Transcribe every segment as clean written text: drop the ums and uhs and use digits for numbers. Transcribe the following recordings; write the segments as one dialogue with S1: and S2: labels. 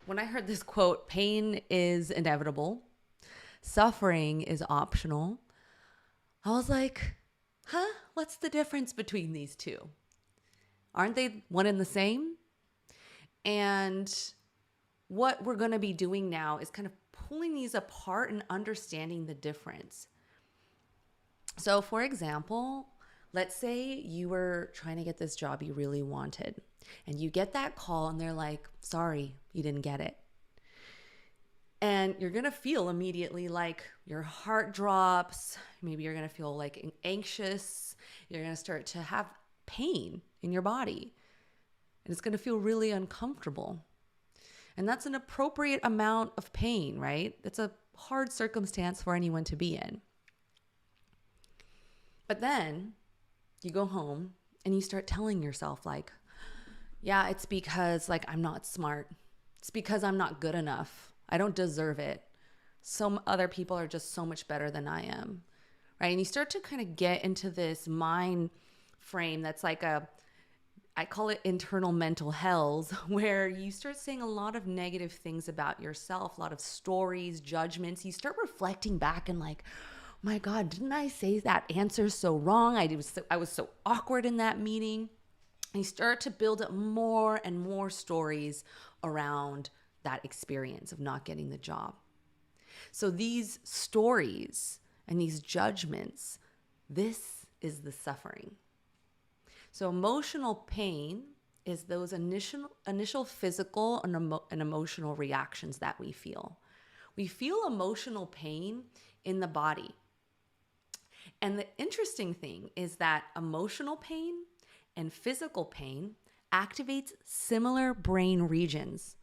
S1: When I heard this quote, pain is inevitable, suffering is optional, I was like, huh? What's the difference between these two? Aren't they one and the same? And what we're going to be doing now is kind of pulling these apart and understanding the difference. So, for example, let's say you were trying to get this job you really wanted, and you get that call, and they're like, sorry, you didn't get it. And you're going to feel immediately like your heart drops. Maybe you're going to feel like anxious. You're going to start to have pain in your body. And it's going to feel really uncomfortable. And that's an appropriate amount of pain, right? It's a hard circumstance for anyone to be in. But then you go home and you start telling yourself like, yeah, it's because like I'm not smart. It's because I'm not good enough. I don't deserve it. Some other people are just so much better than I am, right? And you start to kind of get into this mind frame that's like I call it internal mental hells, where you start saying a lot of negative things about yourself, a lot of stories, judgments. You start reflecting back and like, oh my God, didn't I say that answer so wrong? I was so awkward in that meeting. And you start to build up more and more stories around that experience of not getting the job. So these stories and these judgments, this is the suffering. So emotional pain is those initial physical and emotional reactions that we feel. We feel emotional pain in the body. And the interesting thing is that emotional pain and physical pain activates similar brain regions.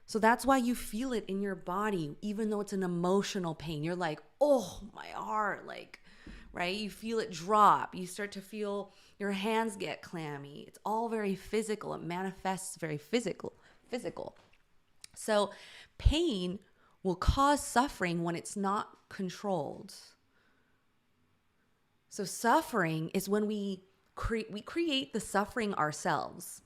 S1: So that's why you feel it in your body, even though it's an emotional pain. You're like, oh, my heart, like, right? You feel it drop. You start to feel your hands get clammy. It's all very physical. It manifests very physical. So pain will cause suffering when it's not controlled. So suffering is when we create the suffering ourselves,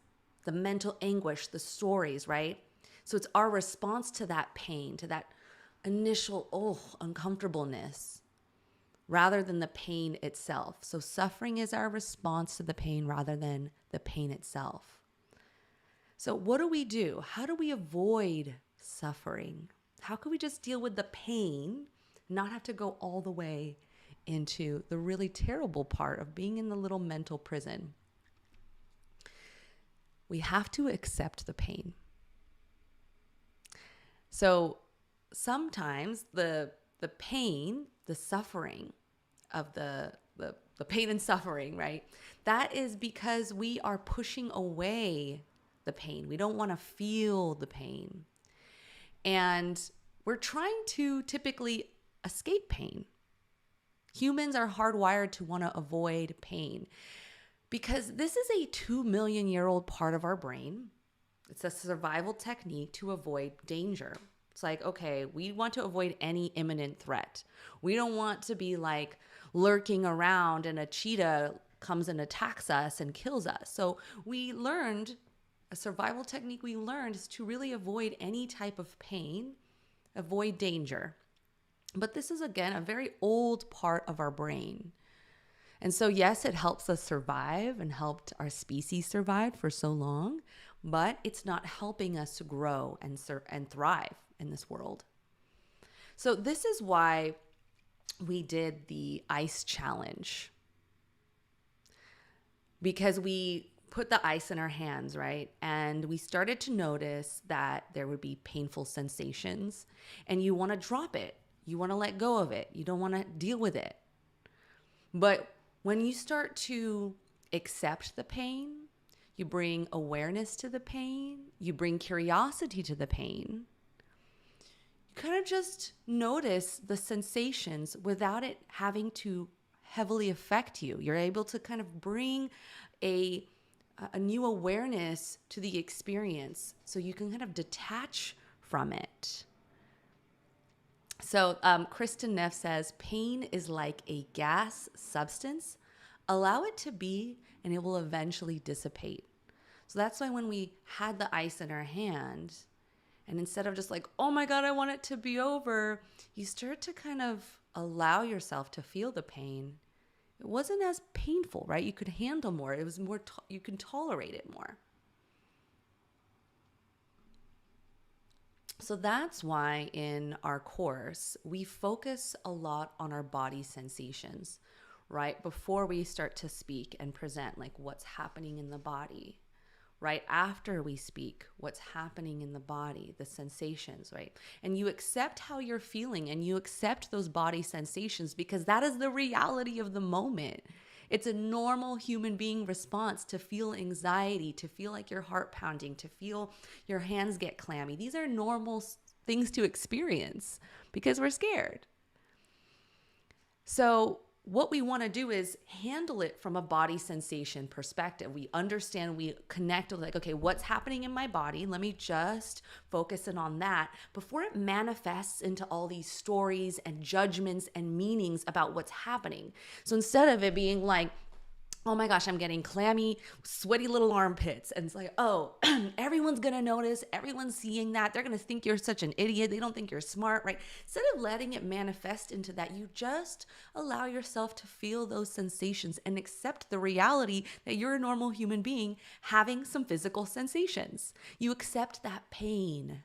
S1: the mental anguish, the stories, right? So it's our response to that pain, to that initial, uncomfortableness, rather than the pain itself. So suffering is our response to the pain rather than the pain itself. So what do we do? How do we avoid suffering? How can we just deal with the pain, not have to go all the way into the really terrible part of being in the little mental prison? We have to accept the pain. So sometimes the pain, the suffering of the pain and suffering, right? That is because we are pushing away the pain. We don't want to feel the pain. And we're trying to typically escape pain. Humans are hardwired to want to avoid pain because this is a 2 million year old part of our brain. It's a survival technique to avoid danger. It's like, okay, we want to avoid any imminent threat. We don't want to be like lurking around and a cheetah comes and attacks us and kills us. So we learned, a survival technique we learned is to really avoid any type of pain, avoid danger. But this is, again, a very old part of our brain. And so, yes, it helps us survive and helped our species survive for so long, but it's not helping us to grow and thrive in this world. So this is why we did the ice challenge, because we put the ice in our hands, right? And we started to notice that there would be painful sensations and you want to drop it. You want to let go of it. You don't want to deal with it. But when you start to accept the pain, you bring awareness to the pain, you bring curiosity to the pain, you kind of just notice the sensations without it having to heavily affect you. You're able to kind of bring a new awareness to the experience so you can kind of detach from it. So Kristen Neff says, pain is like a gas substance. Allow it to be and it will eventually dissipate. So that's why when we had the ice in our hand And instead of just like, oh my God, I want it to be over, you start to kind of allow yourself to feel the pain. It wasn't as painful, right? You could handle more. It was more, you can tolerate it more. So that's why in our course, we focus a lot on our body sensations, right? Before we start to speak and present, like what's happening in the body. Right after we speak, what's happening in the body, the sensations, right? And you accept how you're feeling and you accept those body sensations because that is the reality of the moment. It's a normal human being response to feel anxiety, to feel like your heart pounding, to feel your hands get clammy. These are normal things to experience because we're scared. So what we want to do is handle it from a body sensation perspective. We understand, we connect with like, okay, what's happening in my body? Let me just focus in on that before it manifests into all these stories and judgments and meanings about what's happening. So instead of it being like, oh my gosh, I'm getting clammy, sweaty little armpits. And it's like, oh, everyone's going to notice. Everyone's seeing that. They're going to think you're such an idiot. They don't think you're smart, right? Instead of letting it manifest into that, you just allow yourself to feel those sensations and accept the reality that you're a normal human being having some physical sensations. You accept that pain.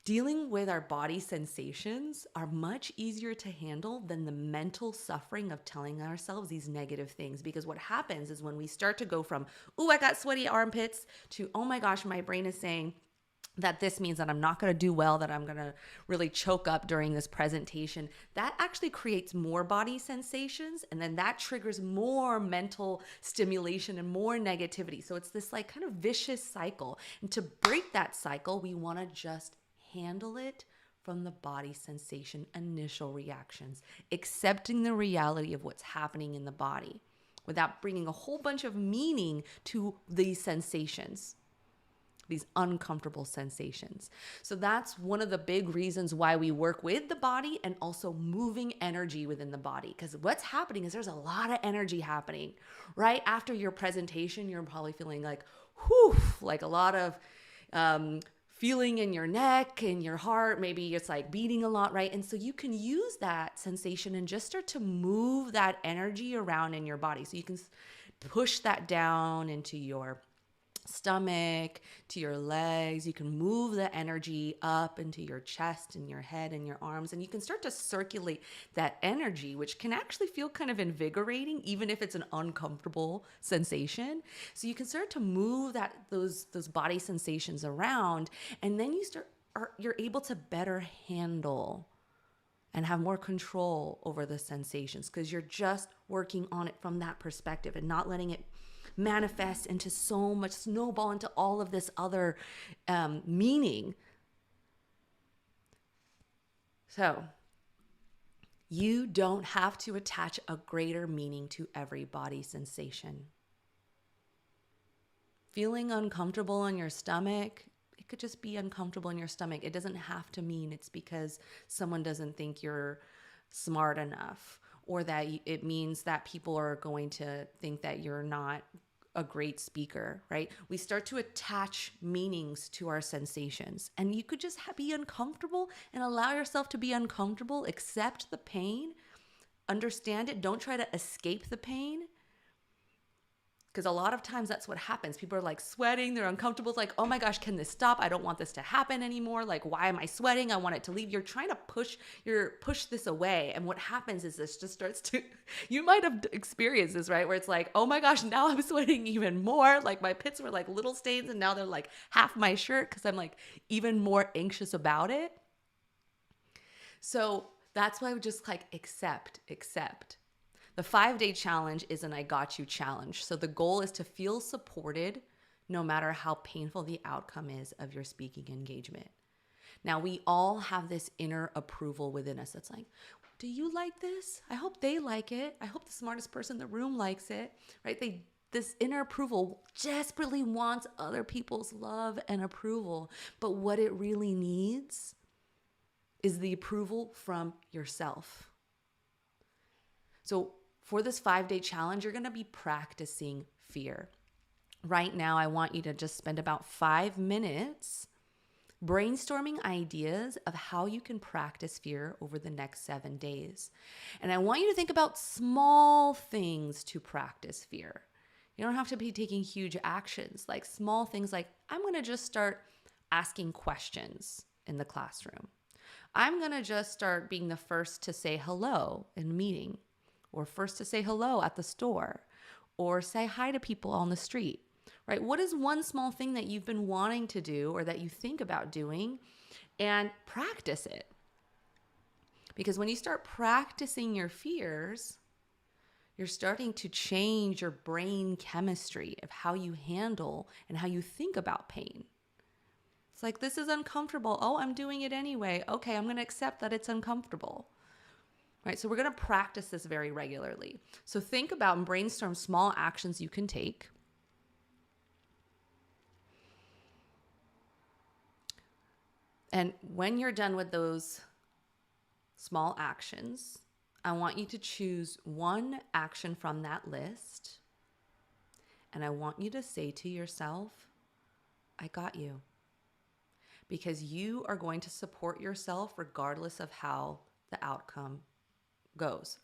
S1: Dealing with our body sensations are much easier to handle than the mental suffering of telling ourselves these negative things. Because what happens is when we start to go from, oh, I got sweaty armpits to, oh my gosh, my brain is saying that this means that I'm not going to do well, that I'm going to really choke up during this presentation, that actually creates more body sensations. And then that triggers more mental stimulation and more negativity. So it's this like kind of vicious cycle. And to break that cycle, we want to just handle it from the body sensation initial reactions, accepting the reality of what's happening in the body without bringing a whole bunch of meaning to these sensations, these uncomfortable sensations. So that's one of the big reasons why we work with the body and also moving energy within the body. Because what's happening is there's a lot of energy happening. Right after your presentation, you're probably feeling like, whew, like a lot of feeling in your neck and your heart, maybe it's like beating a lot, right? And so you can use that sensation and just start to move that energy around in your body. So you can push that down into your stomach, to your legs. You can move the energy up into your chest and your head and your arms, and you can start to circulate that energy, which can actually feel kind of invigorating, even if it's an uncomfortable sensation. So you can start to move those body sensations around, and then you're able to better handle and have more control over the sensations because you're just working on it from that perspective and not letting it manifest into so much, snowball into all of this other meaning. So you don't have to attach a greater meaning to every body sensation. Feeling uncomfortable in your stomach, it could just be uncomfortable in your stomach. It doesn't have to mean it's because someone doesn't think you're smart enough, or that it means that people are going to think that you're not a great speaker, right? We start to attach meanings to our sensations, and you could just be uncomfortable and allow yourself to be uncomfortable, accept the pain, understand it. Don't try to escape the pain. Because a lot of times that's what happens. People are like sweating, they're uncomfortable. It's like, oh my gosh, can this stop? I don't want this to happen anymore. Like, why am I sweating? I want it to leave. You're trying to push this away. And what happens is this just starts to, you might have experienced this, right? Where it's like, oh my gosh, now I'm sweating even more. Like my pits were like little stains and now they're like half my shirt because I'm like even more anxious about it. So that's why I would just like accept. The 5-day challenge is an I got you challenge. So the goal is to feel supported no matter how painful the outcome is of your speaking engagement. Now, we all have this inner approval within us that's like, do you like this? I hope they like it. I hope the smartest person in the room likes it, right? This inner approval desperately wants other people's love and approval. But what it really needs is the approval from yourself. So for this 5-day challenge, you're going to be practicing fear. right now, I want you to just spend about 5 minutes brainstorming ideas of how you can practice fear over the next 7 days. And I want you to think about small things to practice fear. You don't have to be taking huge actions, like small things like, I'm going to just start asking questions in the classroom. I'm going to just start being the first to say hello in a meeting, or first to say hello at the store, or say hi to people on the street, right? What is one small thing that you've been wanting to do or that you think about doing, and practice it? Because when you start practicing your fears, you're starting to change your brain chemistry of how you handle and how you think about pain. It's like, this is uncomfortable. Oh, I'm doing it anyway. Okay, I'm going to accept that it's uncomfortable. Right? So we're going to practice this very regularly. So think about and brainstorm small actions you can take. And when you're done with those small actions, I want you to choose one action from that list. And I want you to say to yourself, I got you. Because you are going to support yourself regardless of how the outcome goes,